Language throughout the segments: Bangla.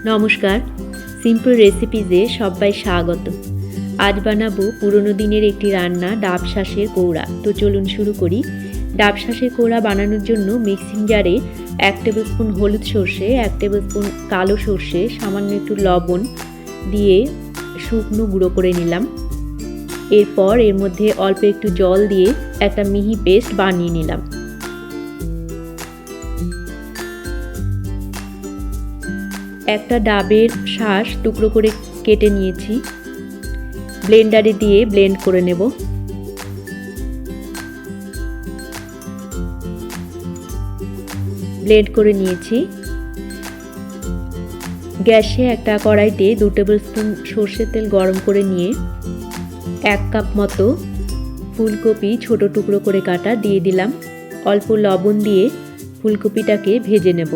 নমস্কার, সিম্পল রেসিপিজে সবাই স্বাগত। আজ বানাবো পুরনো দিনের একটি রান্না, ডাব শাঁসের কৌড়া। তো চলুন শুরু করি। ডাব শাঁসের কৌড়া বানানোর জন্য মিক্সিং জারে 1 টেবিল স্পুন হলুদ সর্ষে, 1 টেবিল স্পুন কালো সর্ষে, সামান্য একটু লবণ দিয়ে শুকনো গুঁড়ো করে নিলাম। এরপর এর মধ্যে অল্প একটু জল দিয়ে একটা মিহি পেস্ট বানিয়ে নিলাম। একটা ডাবের শাঁস টুকরো করে কেটে নিয়েছি, ব্লেন্ডারে দিয়ে ব্লেন্ড করে নেব। ব্লেন্ড করে নিয়েছি। গ্যাসে একটা কড়াইতে 2 টেবিল স্পুন সর্ষের তেল গরম করে নিয়ে 1 কাপ মতো ফুলকপি ছোট টুকরো করে কাটা দিয়ে দিলাম। অল্প লবণ দিয়ে ফুলকপিটাকে ভেজে নেব।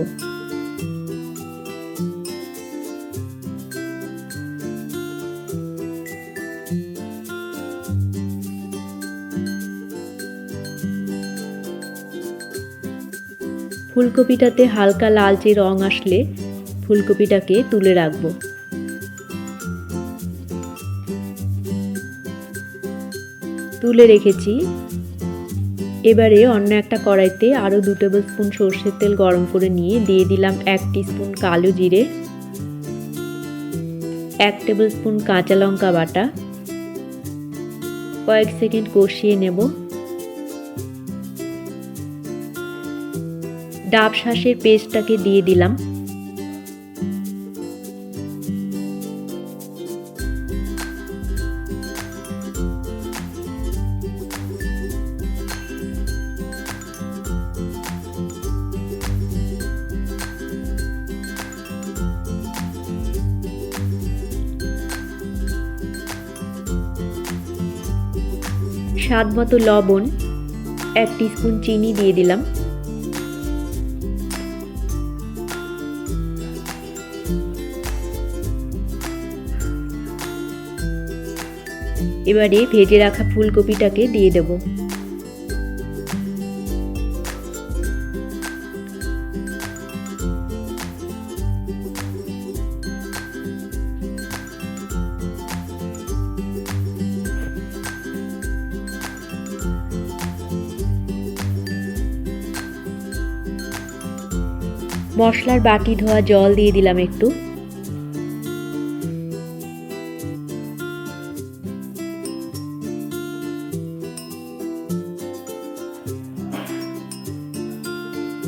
ফুলকপিটাতে হালকা লালচে রং আসলে ফুলকপিটাকে তুলে রাখবো। তুলে রেখেছি। এবারে অন্য একটা কড়াইতে আরও 2 টেবিল স্পুন সর্ষের তেল গরম করে নিয়ে দিয়ে দিলাম 1 টিস্পুন কালো জিরে, 1 টেবিল স্পুন কাঁচা লঙ্কা বাটা। কয়েক সেকেন্ড কষিয়ে নেব। ডাব শাঁসের পেস্টটাকে দিয়ে দিলাম। স্বাদ মতো লবণ, 1 টিস্পুন চিনি দিয়ে দিলাম। এবারে ভেজে রাখা ফুলকপিটাকে দিয়ে দেব। মশলার বাটি ধোয়া জল দিয়ে দিলাম একটু।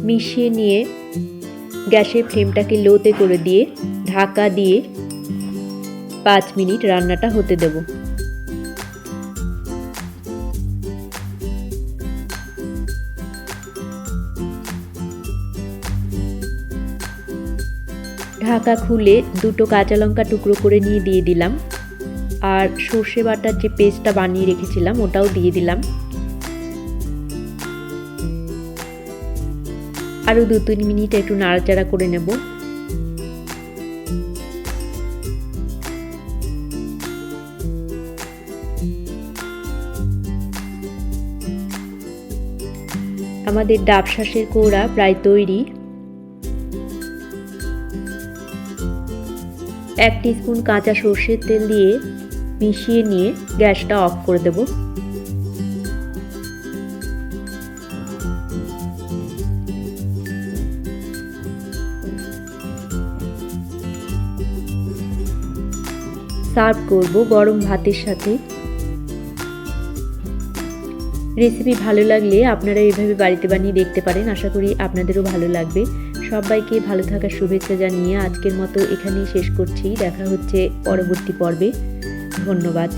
মিশিয়ে নিয়ে গ্যাসের ফ্লেমটাকে লোতে করে দিয়ে ঢাকা দিয়ে 5 মিনিট রান্নাটা হতে দেব। ঢাকা খুলে 2টো কাঁচা লঙ্কা টুকরো করে নিয়ে দিয়ে দিলাম। আর সর্ষে বাটার যে পেস্টটা বানিয়ে রেখেছিলাম ওটাও দিয়ে দিলাম। আরও 2-3 মিনিট একটু নাড়াচাড়া করে নেব। আমাদের ডাব শাঁসের কৌড়া প্রায় তৈরি। 1 টিস্পুন কাঁচা সর্ষের তেল দিয়ে মিশিয়ে নিয়ে গ্যাসটা অফ করে দেব। সার্ভ করব গরম ভাতের সাথে। রেসিপি ভালো লাগলে আপনারা এভাবে বাড়িতে বানিয়ে দেখতে পারেন। আশা করি আপনাদেরও ভালো লাগবে। সবাইকে ভালো থাকার শুভেচ্ছা জানিয়ে আজকের মতো এখানেই শেষ করছি। দেখা হচ্ছে পরবর্তী পর্বে। ধন্যবাদ।